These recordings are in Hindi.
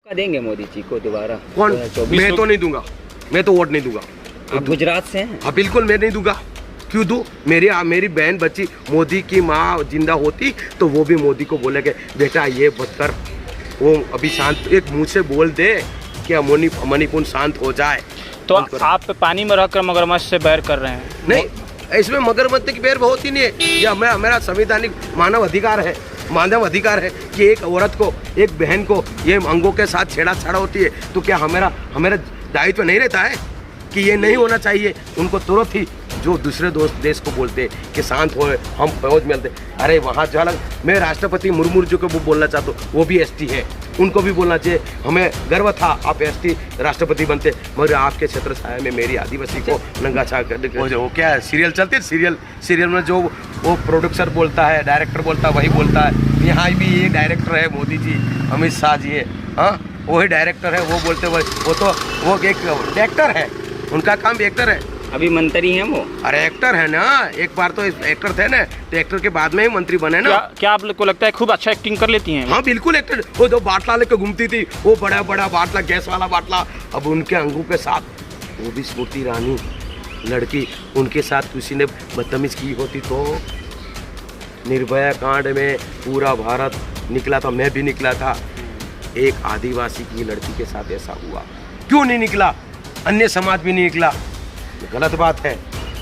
देंगे मोदी जी को दोबारा? कौन? 2024 मैं तो नहीं दूंगा, मैं तो वोट नहीं दूंगा। आप गुजरात से हैं? हाँ बिल्कुल, मैं नहीं दूंगा। क्यों दूं? मेरी बहन बच्ची मोदी की माँ जिंदा होती तो वो भी मोदी को बोलेगे बेटा ये मत कर, वो अभी शांत, एक मुंह से बोल दे कि मणिपुर शांत हो जाए। तो आप पानी में रहकर मगरमच्छ से बैर कर रहे हैं? नहीं, इसमें मगरमच्छ की बैर बहुत ही नहीं है। यह मेरा संवैधानिक मानव अधिकार है कि एक औरत को, एक बहन को ये अंगों के साथ छेड़ा होती है तो क्या हमारा दायित्व नहीं रहता है कि ये नहीं होना चाहिए? उनको तुरंत ही जो दूसरे देश को बोलते हैं कि शांत हो, हम फौज मिलते, अरे वहाँ चल। मैं राष्ट्रपति मुर्मू जी को वो बोलना चाहता हूँ, वो भी एसटी है, उनको भी बोलना चाहिए। हमें गर्व था आप एसटी राष्ट्रपति बनते, मगर आपके क्षेत्र साया में मेरी आदिवासी को नंगा छा कर वो क्या है, सीरियल चलते हैं, सीरियल में जो वो प्रोड्यूसर बोलता है, डायरेक्टर बोलता है, वही बोलता है। यहाँ भी ये डायरेक्टर है मोदी जी, अमित शाह जी है, हाँ वही डायरेक्टर है, वो बोलते वो एक एक्टर है, उनका काम भी एक्टर है। अभी मंत्री हैं वो? अरे एक्टर है ना, एक बार तो एक्टर थे ना, तो एक्टर के बाद में ही मंत्री बने ना। क्या आप लोग को लगता है खूब अच्छा एक्टिंग कर लेती हैं? हाँ बिल्कुल एक्टर। वो जो बाटला लेकर घूमती थी, वो बड़ा बाटला, गैस वाला बाटला, अब उनके अंगों के साथ वो भी स्मृति ईरानी लड़की, उनके साथ किसी ने बदतमीज की होती तो निर्भया कांड में पूरा भारत निकला था, मैं भी निकला था। एक आदिवासी की लड़की के साथ ऐसा हुआ, क्यों नहीं निकला? अन्य समाज भी नहीं निकला, गलत बात है।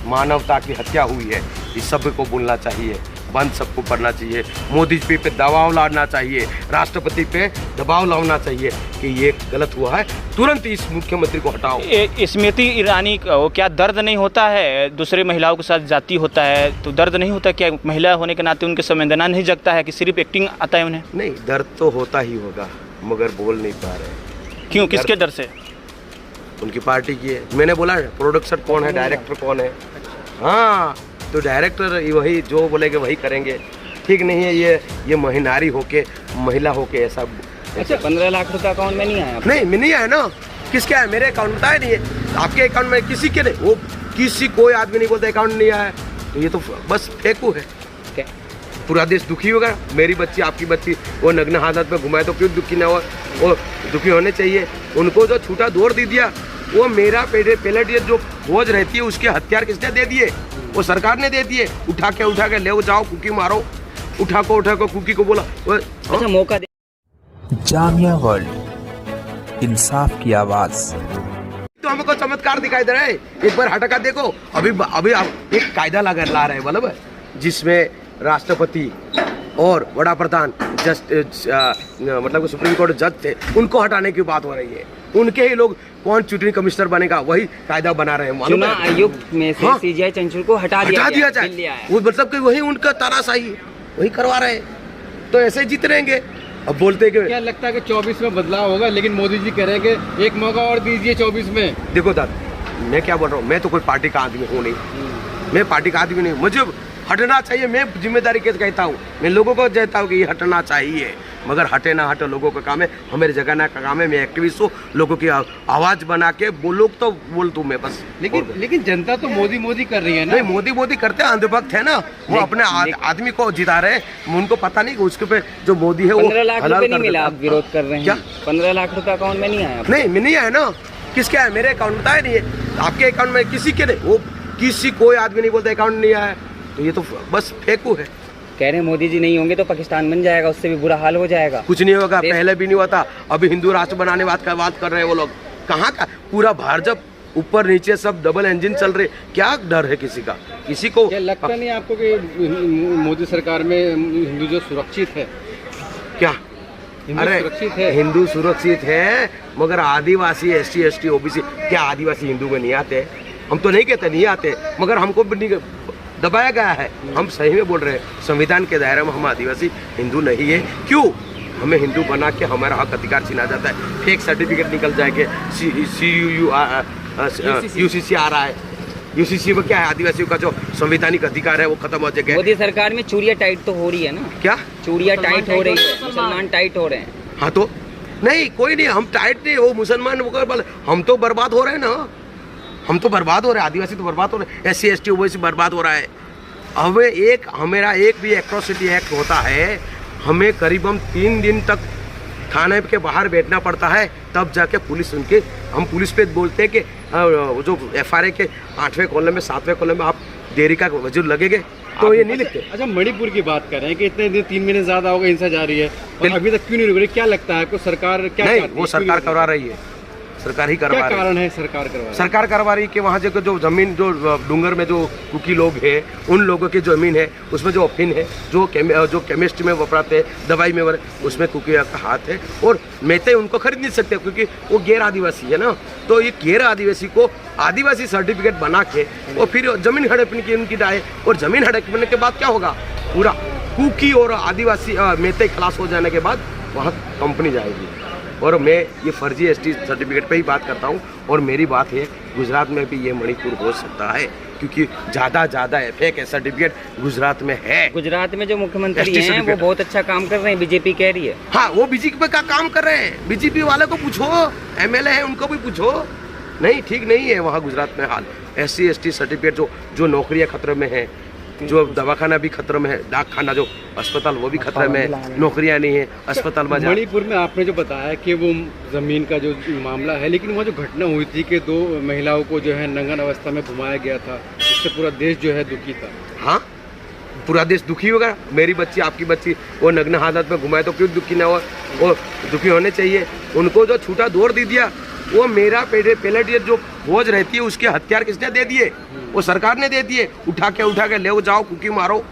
मानवता की हत्या हुई है, इस सब को बोलना चाहिए, बंद सबको करना चाहिए। मोदी जी पे दबाव लाना चाहिए, राष्ट्रपति पे दबाव लाना चाहिए कि ये गलत हुआ है, तुरंत इस मुख्यमंत्री को हटाओ। स्मृति ईरानी को क्या दर्द नहीं होता है? दूसरे महिलाओं के साथ जाति होता है तो दर्द नहीं होता क्या? महिला होने के नाते उनके संवेदना नहीं जगता है कि सिर्फ एक्टिंग आता है उन्हें? नहीं, दर्द तो होता ही होगा, मगर बोल नहीं पा रहे। क्यों, किसके डर से? उनकी पार्टी की है। मैंने बोला प्रोड्यूसर कौन है, डायरेक्टर कौन है? हाँ तो डायरेक्टर वही जो बोलेंगे वही करेंगे। ठीक नहीं है ये महिनारी होके, महिला होके ऐसा। अच्छा, 15 लाख रुपए अकाउंट में नहीं आया? नहीं, मैं नहीं आया ना। किसके आया? मेरे अकाउंट में आया नहीं है, आपके अकाउंट में किसी के नहीं। वो कोई आदमी नहीं बोलता अकाउंट नहीं आया, तो ये तो बस फेंकू है। क्या पूरा देश दुखी होगा? मेरी बच्ची, आपकी बच्ची वो नग्न हालत में घुमाए तो क्यों दुखी ना हो? वो दुखी होने चाहिए। उनको जो छूटा दौड़ दे दिया, वो मेरा पैलेट जो फौज रहती है उसके हथियार किसने दे दिए? वो सरकार ने दे दिए। उठा के ले जाओ, कुकी मारो, उठा को कुकी को बोला। अच्छा, मौका दे। जामिया वर्ल्ड, इंसाफ की आवाज। तो हमको चमत्कार दिखाई दे रहा है, एक बार हटका देखो। अभी आप एक कायदा ला रहा है मतलब, जिसमें राष्ट्रपति और बड़ा प्रधान मतलब सुप्रीम कोर्ट जज थे, उनको हटाने की बात हो रही है। उनके ही लोग कौन चुनाव कमिश्नर बनेगा वही कायदा बना रहे हैं। चुनाव आयोग में से हाँ? सीजीआई चंचल को हटा दिया जाए, वो मतलब कि वही उनका तानाशाही वही करवा रहे हैं, तो ऐसे जीत रहेंगे। अब बोलते कि क्या लगता है कि 24 में बदलाव होगा, लेकिन मोदी जी कह रहे हैं कि एक मौका और दीजिए 24 में। देखो दादा, मैं क्या बोल रहा हूँ, मैं तो कोई पार्टी का आदमी हूँ नहीं, मैं पार्टी का आदमी नहीं। मुझे हटना चाहिए, मैं जिम्मेदारी के कहता हूँ, मैं लोगों को कहता हूँ कि ये हटना चाहिए, मगर हटे ना हटे लोगों का काम है, हमारे जगाना का काम है। मैं एक्टिविस्ट हूँ, लोगों की आवाज बना के लोग तो बोल दूँ मैं बस। लेकिन जनता तो मोदी कर रही है ना। नहीं, मोदी करते हैं, अंधभक्त है ना, वो अपने आदमी को जिता रहे हैं। उनको पता नहीं कि उसके पे जो मोदी है वो 15 लाख रुपए नहीं मिला, आप विरोध कर रहे हैं? क्या 15 लाख रुपए अकाउंट में नहीं आया? नहीं, मैं नहीं आया ना। किसके आया? मेरे अकाउंट में आया नहीं है, आपके अकाउंट में किसी के नहीं। वो कोई आदमी नहीं बोलता अकाउंट नहीं आया, तो ये तो बस फेंकू है। कह रहे हैं मोदी जी नहीं होंगे तो पाकिस्तान बन जाएगा, उससे भी बुरा हाल हो जाएगा। कुछ नहीं होगा, पहले भी नहीं हुआ था। अभी हिंदू राष्ट्र बनाने बात कर रहे हैं वो लोग। कहाँ का पूरा भारत जब ऊपर नीचे सब डबल इंजन चल रहे, क्या डर है किसी का? किसी को क्या लगता नहीं आपको कि मोदी सरकार में हिंदू जो सुरक्षित है? क्या? अरे सुरक्षित है, हिंदू सुरक्षित है, मगर आदिवासी SC ST OBC, क्या आदिवासी हिंदू में नहीं आते? हम तो नहीं कहते नहीं आते, मगर हमको दबाया गया है। हम सही में बोल रहे हैं, संविधान के दायरे में हम आदिवासी हिंदू नहीं है। क्यों? हमें हिंदू बना के हमारा हक अधिकार छीना जाता है। फेक सर्टिफिकेट निकल जाएंगे, UCC आ रहा है, UCC में क्या है? आदिवासियों का जो संवैधानिक अधिकार है वो खत्म हो जाएगा। मोदी सरकार में चूड़ियाँ टाइट तो हो रही है ना? क्या चूड़ियाँ टाइट हो रही है, मुसलमान टाइट हो रहे हैं। हाँ तो नहीं, कोई नहीं, हम टाइट नहीं, वो मुसलमान हम तो बर्बाद हो रहे हैं ना, हम तो बर्बाद हो रहे हैं, आदिवासी तो बर्बाद हो रहे हैं, SC ST OBC बर्बाद हो रहा है। हमें हमारा एक भी एट्रोसिटी एक्ट होता है, हमें करीबन 3 दिन तक थाने के बाहर बैठना पड़ता है, तब जाके पुलिस उनके, हम पुलिस पे बोलते हैं कि जो FRA के 8वें कॉलम में 7वें कॉलम में आप देरी का वजूद लगेंगे, तो ये नहीं लिखते। अच्छा, मणिपुर की बात कर रहे हैं कि इतने दिन 3 महीने ज्यादा हो गए हिंसा जारी है और अभी तक क्यों नहीं रुक रही? क्या लगता है आपको, सरकार क्या नहीं, चाहती है? वो सरकार करवा रही है, सरकार ही करवा क्या रही है। कारण है सरकार करवा रही है? सरकार करवा रही है कि वहाँ जो जमीन, जो डूंगर में जो कुकी लोग हैं, उन लोगों की जमीन है, उसमें जो अफीन है, जो केमिस्ट्री में वपराते हैं, दवाई में उसमें कुकी का हाथ है, और मेते उनको खरीद नहीं सकते क्योंकि वो गैर आदिवासी है ना। तो ये गैर आदिवासी को आदिवासी सर्टिफिकेट बना के और फिर जमीन हड़पने की उनकी राय, और जमीन हड़पने के बाद क्या होगा, पूरा कुकी और आदिवासी मेते खलास हो जाने के बाद वहाँ कंपनी जाएगी। और मैं ये फर्जी ST सर्टिफिकेट पे ही बात करता हूँ, और मेरी बात है गुजरात में भी ये मणिपुर हो सकता है, क्योंकि ज़्यादा फेक सर्टिफिकेट गुजरात में है। गुजरात में जो मुख्यमंत्री ST हैं वो सर्टिफिकेट। बहुत अच्छा काम कर रहे हैं, बीजेपी कह रही है। हाँ, वो बीजेपी का काम कर रहे हैं, बीजेपी वाले को पूछो, MLA है उनको भी पूछो। नहीं, ठीक नहीं है वहाँ गुजरात में हाल। SC ST सर्टिफिकेट जो नौकरियाँ खतरे में है, जो दवाखाना भी खतरे में है, डाक खाना जो अस्पताल वो भी खतरे में है, नौकरियाँ नहीं है अस्पताल में। मणिपुर में आपने जो बताया कि वो जमीन का जो मामला है, लेकिन वहाँ जो घटना हुई थी कि 2 महिलाओं को जो है नंगन अवस्था में घुमाया गया था, इससे पूरा देश जो है दुखी था। हाँ, पूरा देश दुखी होगा। मेरी बच्ची, आपकी बच्ची वो नग्न हालत में घुमाए तो क्यों दुखी ना हो? वो दुखी होने चाहिए। उनको जो छूटा दौड़ दे दिया, वो मेरा पहले जो फौज रहती है उसके हथियार किसने दे दिए? वो सरकार ने दे दिए। उठा के ले जाओ, कुकी मारो,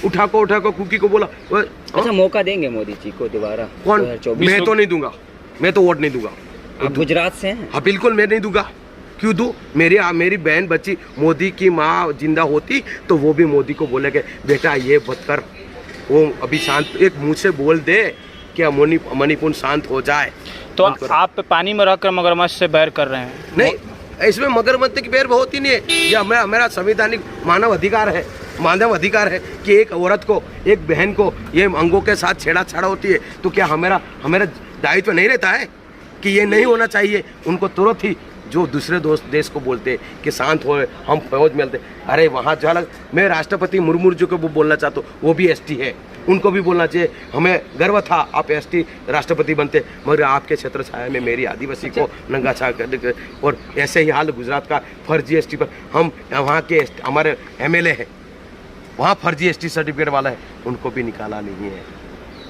उठा को कुकी को बोला। अच्छा, मौका देंगे मोदी जी को दोबारा? कौन? 2024 मैं तो नहीं दूंगा, मैं तो वोट नहीं दूंगा। आप गुजरात से हैं? हाँ बिल्कुल, मैं नहीं दूंगा। क्यों दूँ? मेरी बहन बच्ची, मोदी की माँ जिंदा होती तो वो भी मोदी को बोलेगे बेटा ये मत कर, वो अभी शांत, एक मुँह से बोल दे कि मणिपुर शांत हो जाए। तो आप पानी में रखकर मगरमच्छ से बैर कर रहे हैं? नहीं, इसमें मगरमच्छ की बैर बहुत ही नहीं है। यह मेरा संवैधानिक मानव अधिकार है कि एक औरत को, एक बहन को ये अंगों के साथ छेड़ा होती है, तो क्या हमारा दायित्व नहीं रहता है कि ये नहीं होना चाहिए? उनको तुरंत ही जो दूसरे देश को बोलते कि शांत हो, हम फौज मिलते, अरे वहाँ जो अलग। मैं राष्ट्रपति मुर्मू जी को वो बोलना चाहता हूँ, वो भी ST है, उनको भी बोलना चाहिए हमें गर्व था आप ST राष्ट्रपति बनते, मगर आपके छत्र छाया में मेरी आदिवासी को नंगा छा कर। और ऐसे ही हाल गुजरात का फर्जी ST पर, हम वहाँ के हमारे MLA हैं, वहाँ फर्जी ST सर्टिफिकेट वाला है, उनको भी निकाला नहीं है।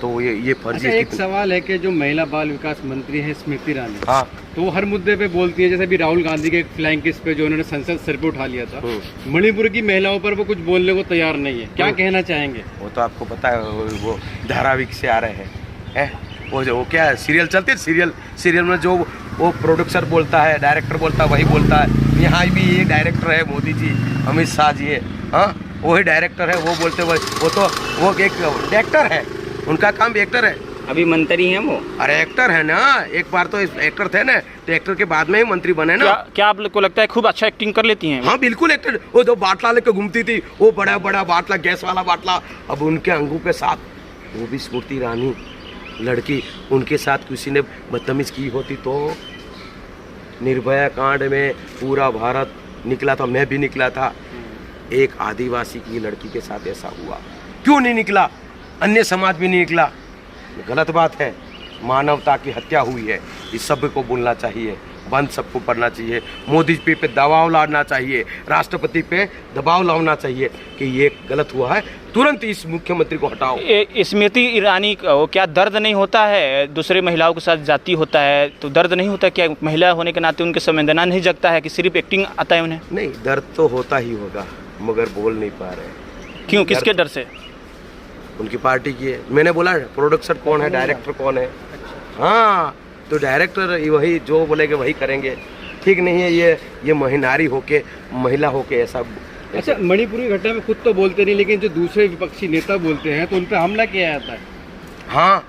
तो ये फर्जी। अच्छा, एक सवाल है कि जो महिला बाल विकास मंत्री है स्मृति ईरानी, हाँ, तो वो हर मुद्दे पे बोलती है, जैसे अभी राहुल गांधी के फ्लाइंग किस पे जो उन्होंने संसद सर पे उठा लिया था, मणिपुर की महिलाओं पर वो कुछ बोलने को तैयार नहीं है। क्या कहना चाहेंगे? वो तो आपको पता है, वो धारावाहिक से आ रहे हैं। वो क्या सीरियल चलते, सीरियल में जो वो प्रोड्यूसर बोलता है, डायरेक्टर बोलता है, वही बोलता है। यहाँ भी ये डायरेक्टर है मोदी जी, अमित शाह जी है, हाँ वही डायरेक्टर है, वो बोलते वो एक एक्टर है, उनका काम एक्टर है। अभी मंत्री हैं वो? अरे एक्टर है ना, एक बार तो एक्टर थे ना, तो एक्टर के बाद में ही मंत्री बने ना। क्या आप लोग को लगता है खूब अच्छा एक्टिंग कर लेती हैं? हाँ बिल्कुल एक्टर। वो जो बाटला लेकर घूमती थी, वो बड़ा बाटला, गैस वाला बाटला, अब उनके अंगों के साथ वो भी स्मृति ईरानी लड़की, उनके साथ किसी ने बदतमीज की होती तो निर्भया कांड में पूरा भारत निकला था, मैं भी निकला था। एक आदिवासी की लड़की के साथ ऐसा हुआ, क्यों नहीं निकला? अन्य समाज भी नहीं निकला, गलत बात है। मानवता की हत्या हुई है, इस सब को बोलना चाहिए, बंद सबको पढ़ना चाहिए, मोदी जी पे दबाव लाना चाहिए, राष्ट्रपति पे दबाव लाना चाहिए कि ये गलत हुआ है, तुरंत इस मुख्यमंत्री को हटाओ। स्मृति ईरानी को क्या दर्द नहीं होता है? दूसरे महिलाओं के साथ जाती होता है तो दर्द नहीं होता? क्या महिला होने के नाते उनके संवेदना नहीं जगता है कि सिर्फ एक्टिंग आता है उन्हें? नहीं, दर्द तो होता ही होगा, मगर बोल नहीं पा रहे। क्यों, किसके डर से? उनकी पार्टी की है। मैंने बोला प्रोड्यूसर कौन है, डायरेक्टर कौन है। हाँ, तो डायरेक्टर वही जो बोलेंगे वही करेंगे। ठीक नहीं है ये नारी होके, महिला होके ऐसा। अच्छा, मणिपुर की घटना में खुद तो बोलते नहीं, लेकिन जो दूसरे विपक्षी नेता बोलते हैं तो उन पर हमला किया जाता है। हाँ,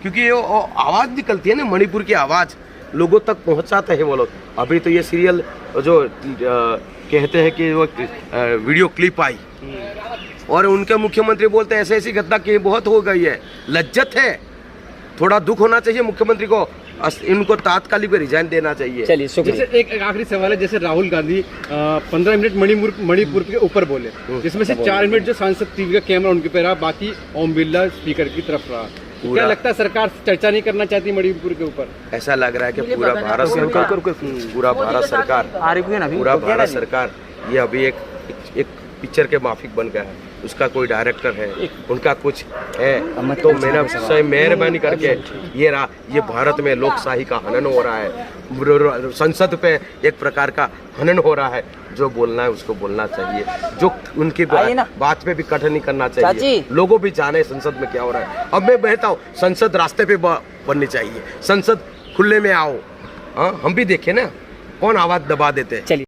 क्योंकि वो आवाज़ निकलती है ना, मणिपुर की आवाज़ लोगों तक पहुँचाते हैं वो लोग। अभी तो ये सीरियल जो कहते हैं कि वो वीडियो क्लिप आई और उनके मुख्यमंत्री बोलते हैं ऐसे ऐसी घटना की बहुत हो गई है। लज्जत है, थोड़ा दुख होना चाहिए मुख्यमंत्री को, इनको तात्कालिक रिजाइन देना चाहिए। चलिए, शुक्रिया। जैसे एक आखिरी सवाल है, जैसे राहुल गांधी 15 मिनट मणिपुर के ऊपर बोले, जिसमें से 4 मिनट जो सांसद टीवी का कैमरा उनके पे रहा, बाकी ओम बिरला स्पीकर की तरफ रहा। क्या लगता है सरकार चर्चा नहीं करना चाहती मणिपुर के ऊपर? ऐसा लग रहा है कि पूरा भारत सरकार ये अभी एक पिक्चर के माफिक बन गया है। उसका कोई डायरेक्टर है, उनका कुछ है, तो मेरा से मेहरबानी करके ये भारत में लोकशाही का हनन हो रहा है, संसद पे एक प्रकार का हनन हो रहा है। जो बोलना है उसको बोलना चाहिए, जो उनकी बात पे भी कट नहीं करना चाहिए, लोगों भी जाने संसद में क्या हो रहा है। अब मैं बहता हूँ, संसद रास्ते पे बननी चाहिए, संसद खुले में आओ, हाँ हम भी देखे ना कौन आवाज दबा देते हैं।